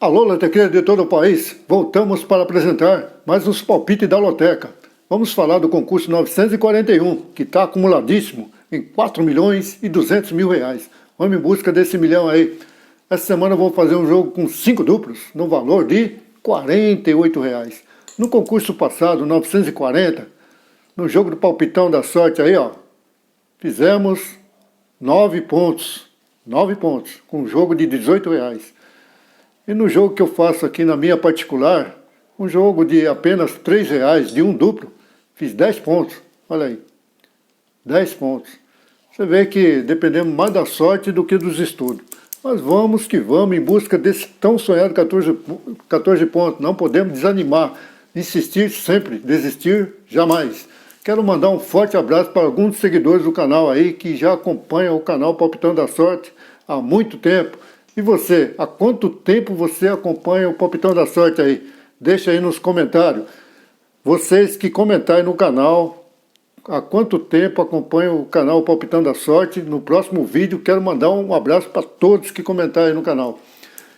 Alô, lotequeiro de todo o país, voltamos para apresentar mais uns palpites da loteca. Vamos falar do concurso 941, que está acumuladíssimo em 4.200.000 reais. Vamos em busca desse milhão aí. Essa semana eu vou fazer um jogo com 5 duplos, no valor de R$48. No concurso passado, 940, no jogo do palpitão da sorte aí, ó, fizemos 9 pontos, com um jogo de R$18. E no jogo que eu faço aqui na minha particular, um jogo de apenas R$3, de um duplo, fiz 10 pontos. Olha aí, 10 pontos. Você vê que dependemos mais da sorte do que dos estudos. Mas vamos que vamos em busca desse tão sonhado 14 pontos. Não podemos desanimar, insistir sempre, desistir jamais. Quero mandar um forte abraço para alguns dos seguidores do canal aí que já acompanham o canal Palpitão da Sorte há muito tempo. E você, há quanto tempo você acompanha o Palpitão da Sorte aí? Deixa aí nos comentários. Vocês que comentarem no canal, há quanto tempo acompanham o canal Palpitão da Sorte? No próximo vídeo quero mandar um abraço para todos que comentarem no canal.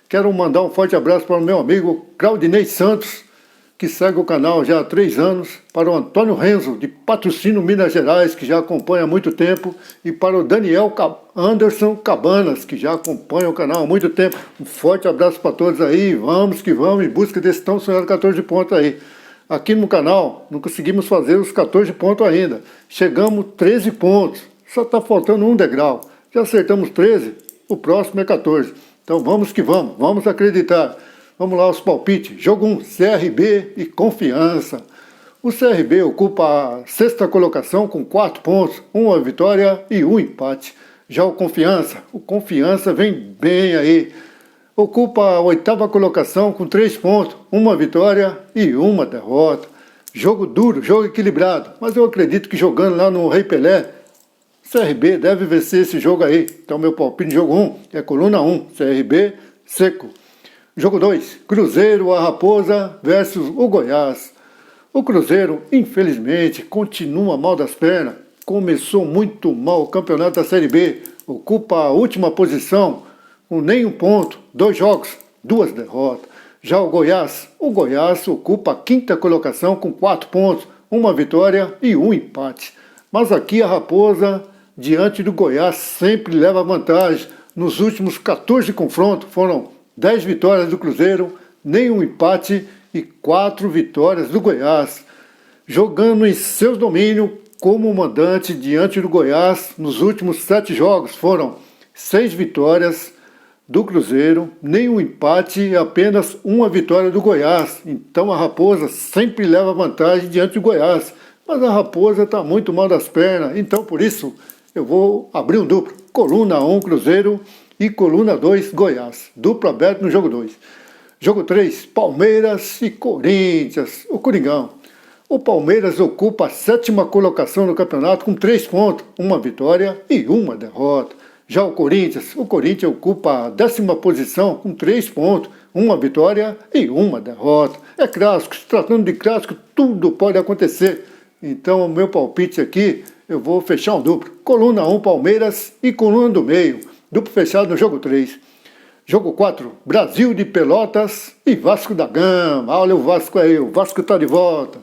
Quero mandar um forte abraço para o meu amigo Claudinei Santos, que segue o canal já há 3 anos, para o Antônio Renzo, de Patrocínio, Minas Gerais, que já acompanha há muito tempo, e para o Daniel Anderson Cabanas, que já acompanha o canal há muito tempo. Um forte abraço para todos aí, vamos que vamos, em busca desse tão sonhado 14 pontos aí. Aqui no canal não conseguimos fazer os 14 pontos ainda, chegamos 13 pontos, só está faltando um degrau. Já acertamos 13, o próximo é 14. Então vamos que vamos acreditar. Vamos lá, os palpites. Jogo 1, CRB e Confiança. O CRB ocupa a 6ª colocação com 4 pontos, 1 vitória e 1 empate. Já o Confiança vem bem aí. Ocupa a 8ª colocação com 3 pontos, 1 vitória e 1 derrota. Jogo duro, jogo equilibrado, mas eu acredito que jogando lá no Rei Pelé, CRB deve vencer esse jogo aí. Então meu palpite de jogo 1 é coluna 1, CRB seco. Jogo 2, Cruzeiro, a Raposa versus o Goiás. O Cruzeiro, infelizmente, continua mal das pernas. Começou muito mal o campeonato da Série B. Ocupa a última posição com nenhum ponto, 2 jogos, 2 derrotas. Já o Goiás ocupa a 5ª colocação com 4 pontos, 1 vitória e 1 empate. Mas aqui a Raposa, diante do Goiás, sempre leva vantagem. Nos últimos 14 confrontos foram 10 vitórias do Cruzeiro, nenhum empate e 4 vitórias do Goiás. Jogando em seus domínios como mandante diante do Goiás, nos últimos 7 jogos foram 6 vitórias do Cruzeiro, nenhum empate e apenas 1 vitória do Goiás. Então a Raposa sempre leva vantagem diante do Goiás. Mas a Raposa está muito mal das pernas, então por isso eu vou abrir um duplo. Coluna 1, Cruzeiro, e coluna 2, Goiás. Duplo aberto no jogo 2. Jogo 3, Palmeiras e Corinthians. O Coringão. O Palmeiras ocupa a 7ª colocação no campeonato com 3 pontos, 1 vitória e 1 derrota. Já o Corinthians ocupa a 10ª posição com 3 pontos, 1 vitória e 1 derrota. É clássico, se tratando de clássico, tudo pode acontecer. Então o meu palpite aqui, eu vou fechar um duplo. Coluna 1, Palmeiras e coluna do meio. Duplo fechado no jogo 3. Jogo 4, Brasil de Pelotas e Vasco da Gama. Olha o Vasco aí, o Vasco está de volta.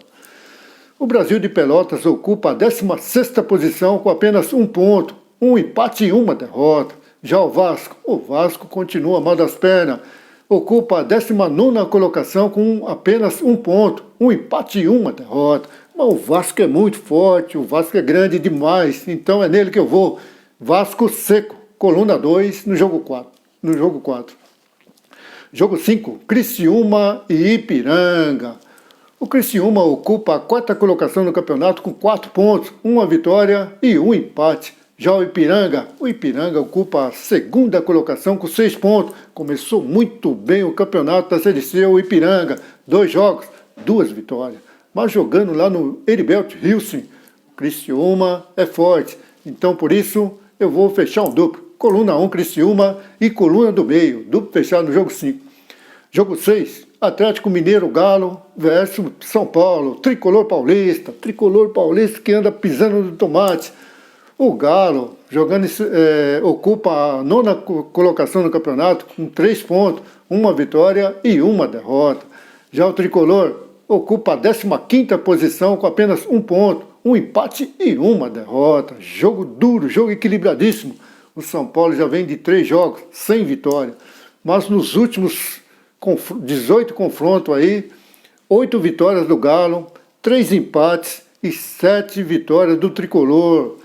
O Brasil de Pelotas ocupa a 16ª posição com apenas 1 ponto, 1 empate e 1 derrota. Já o Vasco continua mal das pernas. Ocupa a 19ª colocação com apenas 1 ponto, 1 empate e 1 derrota. Mas o Vasco é muito forte, o Vasco é grande demais, então é nele que eu vou. Vasco seco. Coluna 2 no jogo 4. Jogo 5, Criciúma e Ipiranga. O Criciúma ocupa a 4ª colocação no campeonato com 4 pontos, 1 vitória e 1 empate. Já o Ipiranga ocupa a 2ª colocação com 6 pontos. Começou muito bem o campeonato da Série C, o Ipiranga. 2 jogos, 2 vitórias. Mas jogando lá no Heribert Hilsen, o Criciúma é forte. Então por isso eu vou fechar um duplo. Coluna 1, Criciúma e coluna do meio. Duplo fechado no jogo 5. Jogo 6, Atlético Mineiro Galo versus São Paulo. Tricolor paulista que anda pisando no tomate. O Galo, ocupa a nona colocação no campeonato com 3 pontos, uma vitória e uma derrota. Já o Tricolor ocupa a 15ª posição com apenas 1 ponto, um empate e uma derrota. Jogo duro, jogo equilibradíssimo. O São Paulo já vem de 3 jogos sem vitória, mas nos últimos 18 confrontos aí, 8 vitórias do Galo, 3 empates e 7 vitórias do Tricolor.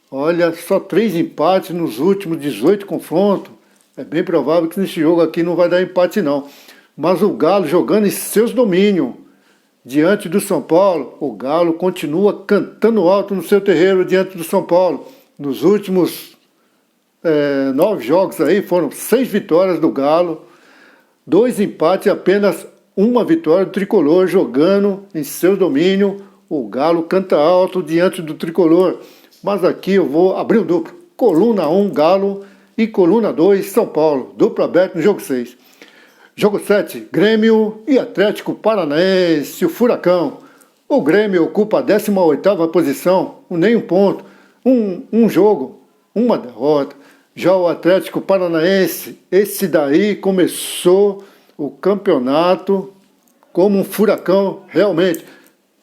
Olha, só 3 empates nos últimos 18 confrontos. É bem provável que nesse jogo aqui não vai dar empate não. Mas o Galo jogando em seus domínios diante do São Paulo, o Galo continua cantando alto no seu terreiro diante do São Paulo. Nos últimos 9 jogos aí foram 6 vitórias do Galo, 2 empates e apenas 1 vitória do Tricolor jogando em seu domínio. O Galo canta alto diante do Tricolor. Mas aqui eu vou abrir o duplo. Coluna 1, Galo, e coluna 2, São Paulo. Duplo aberto no jogo 6. Jogo 7, Grêmio e Atlético Paranaense, o Furacão. O Grêmio ocupa a 18ª posição, nem 1 ponto, um jogo, uma derrota. Já o Atlético Paranaense, esse daí começou o campeonato como um furacão, realmente.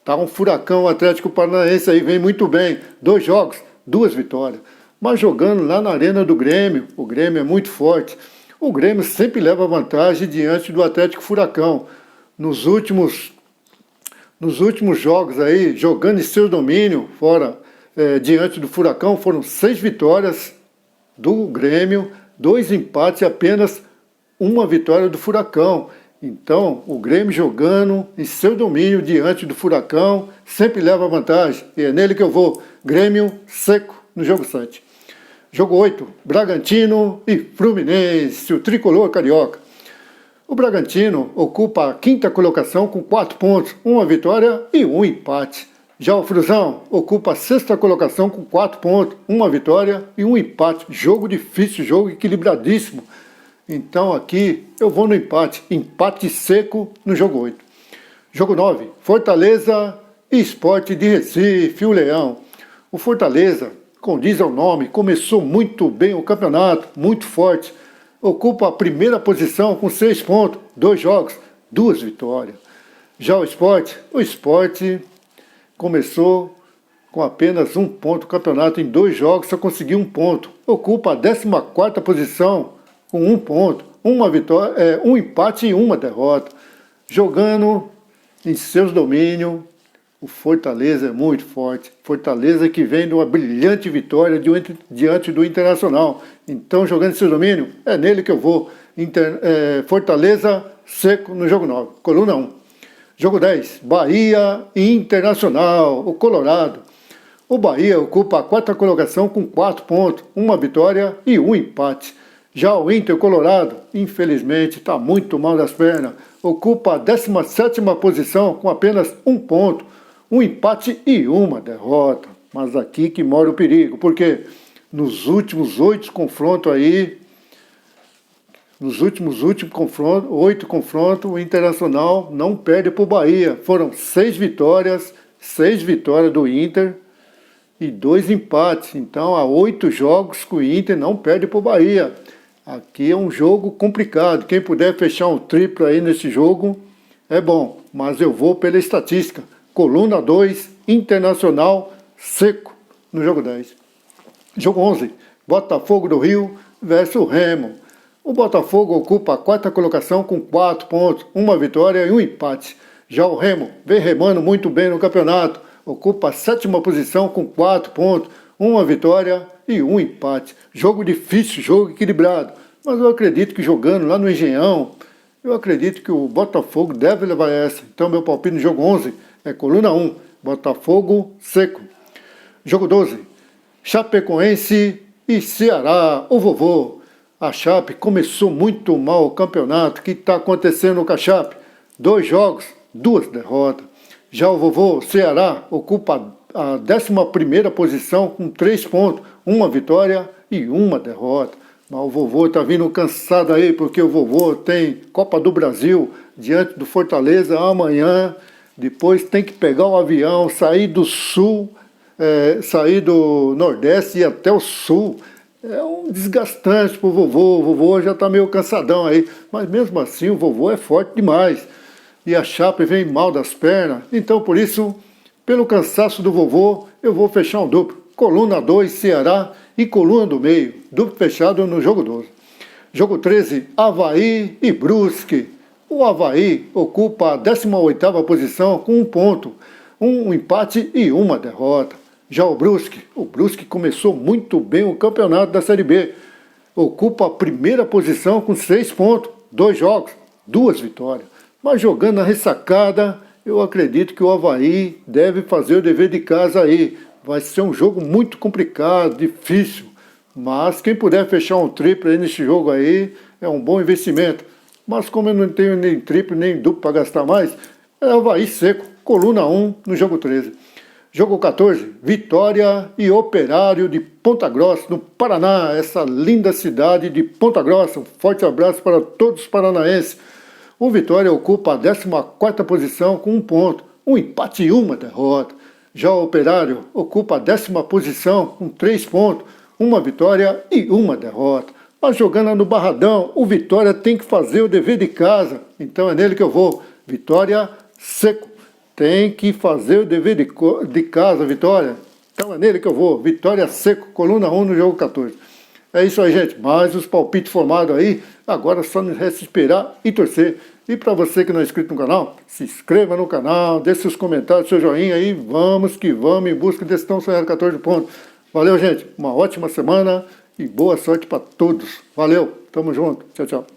Tá um furacão, o Atlético Paranaense aí vem muito bem. 2 jogos, 2 vitórias. Mas jogando lá na arena do Grêmio, o Grêmio é muito forte. O Grêmio sempre leva vantagem diante do Atlético Furacão. Nos últimos jogos aí, jogando em seu domínio, diante do Furacão, foram 6 vitórias do Grêmio, 2 empates e apenas 1 vitória do Furacão. Então, o Grêmio jogando em seu domínio diante do Furacão, sempre leva vantagem. E é nele que eu vou. Grêmio seco no jogo 7. Jogo 8, Bragantino e Fluminense, o tricolor carioca. O Bragantino ocupa a 5ª colocação com 4 pontos, 1 vitória e 1 empate. Já o Flusão ocupa a 6ª colocação com 4 pontos, 1 vitória e 1 empate. Jogo difícil, jogo equilibradíssimo. Então aqui eu vou no empate seco no jogo 8. Jogo 9, Fortaleza e Sport de Recife, o Leão. O Fortaleza, condiz ao nome, começou muito bem o campeonato, muito forte. Ocupa a 1ª posição com 6 pontos, 2 jogos, 2 vitórias. Já o Sport começou com apenas 1 ponto o campeonato, em 2 jogos só conseguiu 1 ponto. Ocupa a 14ª posição com 1 ponto, 1 vitória, 1 empate e 1 derrota. Jogando em seus domínios, o Fortaleza é muito forte. Fortaleza que vem de uma brilhante vitória diante do Internacional. Então, jogando em seus domínios, é nele que eu vou. Fortaleza seco no jogo 9, coluna 1. Jogo 10, Bahia e Internacional, o Colorado. O Bahia ocupa a 4ª colocação com 4 pontos, 1 vitória e 1 empate. Já o Inter Colorado, infelizmente, está muito mal das pernas. Ocupa a 17ª posição com apenas 1 ponto, 1 empate e 1 derrota. Mas aqui que mora o perigo, porque nos últimos 8 confrontos aí, oito confrontos, o Internacional não perde para o Bahia. Foram 6 vitórias do Inter e 2 empates. Então, há 8 jogos que o Inter não perde para o Bahia. Aqui é um jogo complicado. Quem puder fechar um triplo aí nesse jogo é bom. Mas eu vou pela estatística. Coluna 2, Internacional seco no jogo 10. Jogo 11, Botafogo do Rio versus Remo. O Botafogo ocupa a 4ª colocação com 4 pontos, 1 vitória e 1 empate. Já o Remo vem remando muito bem no campeonato. Ocupa a 7ª posição com 4 pontos, 1 vitória e 1 empate. Jogo difícil, jogo equilibrado. Mas eu acredito que jogando lá no Engenhão, eu acredito que o Botafogo deve levar essa. Então meu palpite no jogo 11 é coluna 1, Botafogo seco. Jogo 12, Chapecoense e Ceará, o vovô. A Chape começou muito mal o campeonato. O que está acontecendo com a Chape? 2 jogos, 2 derrotas. Já o vovô, Ceará, ocupa a 11ª posição com 3 pontos, 1 vitória e 1 derrota. Mas o vovô está vindo cansado aí, porque o vovô tem Copa do Brasil diante do Fortaleza amanhã. Depois tem que pegar o avião, sair do sul sair do Nordeste e ir até o Sul. É um desgastante pro vovô. O vovô já está meio cansadão aí. Mas mesmo assim o vovô é forte demais. E a Chape vem mal das pernas. Então por isso, pelo cansaço do vovô, eu vou fechar um duplo. Coluna 2, Ceará e coluna do meio. Duplo fechado no jogo 12. Jogo 13, Avaí e Brusque. O Avaí ocupa a 18ª posição com 1 ponto, um empate e 1 derrota. Já o Brusque começou muito bem o campeonato da Série B. Ocupa a 1ª posição com 6 pontos, 2 jogos, 2 vitórias. Mas jogando na ressacada, eu acredito que o Avaí deve fazer o dever de casa aí. Vai ser um jogo muito complicado, difícil. Mas quem puder fechar um triplo aí nesse jogo aí, é um bom investimento. Mas como eu não tenho nem triplo nem duplo para gastar mais, é Avaí seco, coluna 1 no jogo 13. Jogo 14, Vitória e Operário de Ponta Grossa, no Paraná, essa linda cidade de Ponta Grossa. Um forte abraço para todos os paranaenses. O Vitória ocupa a 14ª posição com 1 ponto, um empate e 1 derrota. Já o Operário ocupa a 10ª posição com 3 pontos, 1 vitória e 1 derrota. Mas jogando no Barradão, o Vitória tem que fazer o dever de casa. Então é nele que eu vou. Vitória seco. Tem que fazer o dever de casa, Vitória. Então é nele que eu vou. Vitória seco, coluna 1 no jogo 14. É isso aí, gente. Mais os palpites formados aí. Agora só nos resta esperar e torcer. E para você que não é inscrito no canal, se inscreva no canal, deixe seus comentários, seu joinha aí. Vamos que vamos em busca desse tão sonhado 14 pontos. Valeu, gente. Uma ótima semana e boa sorte para todos. Valeu. Tamo junto. Tchau, tchau.